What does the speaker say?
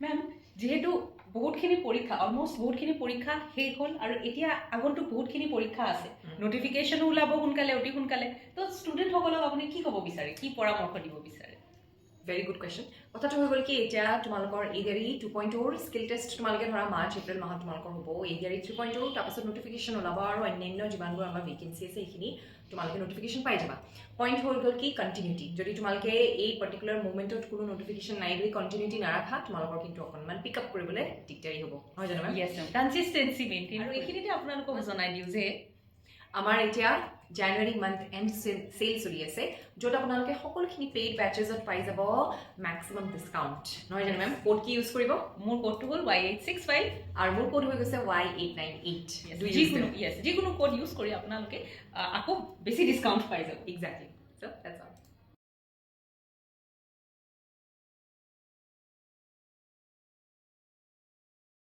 ma'am যেহেতু বহুতখিনি পৰীক্ষা অলমোষ্ট বহুতখিনি পৰীক্ষা শেষ হ'ল আৰু এতিয়া আগন্তুক বহুতখিনি পৰীক্ষা আছে নটিফিকেশ্যনো ওলাব সোনকালে অতি সোনকালে তো ষ্টুডেণ্টসকলক আপুনি কি ক'ব বিচাৰে কি পৰামৰ্শ দিব বিচাৰে ভেৰি গুড কুৱেশ্যন কথাটো হৈ গ'ল কি এতিয়া তোমালোকৰ এডিআৰই 2.0 স্কিল টেষ্ট তোমালোকে ধৰা মাৰ্চ এপ্ৰিল মাহত তোমালোকৰ হ'ব এডিআৰই 3.0 তাৰপাছত নটিফিকেশ্যন ওলাব আৰু অন্যান্য যিমানবোৰ আমাৰ ভেকেঞ্চি আছে সেইখিনি তোমালোকে নটিফিকেশ্যন পাই যাবা পইণ্ট হৈ গ'ল কি কণ্টিনিউটি যদি তোমালোকে এই পাৰ্টিকুলাৰ মুভমেণ্টত কোনো নটিফিকেশ্যন নাই বুলি কণ্টিনিউটি নাৰাখা তোমালোকৰ কিন্তু অকণমান পিক আপ কৰিবলৈ দিগদাৰী হ'ব নহয় জানো মেম য়েছ মেম কনচিষ্টেঞ্চি মেইনটেইন আৰু এইখিনিতে আপোনালোকক জনাই দিওঁ যে আমাৰ এতিয়া জানুৱাৰী মান্থ এণ্ড চেল চলি আছে য'ত আপোনালোকে সকলোখিনি পেইড বেচেছত পাই যাব মেক্সিমাম ডিছকাউণ্ট নহয় জানো মেম কোড কি ইউজ কৰিব মোৰ কোডটো হ'ল Y865 আৰু মোৰ কোড হৈ গৈছে Y898 যিকোনো কোড ইউজ কৰি আপোনালোকে আকৌ বেছি ডিছকাউণ্ট পাই যাব এক্সেক্টলি চ' দেটছ অল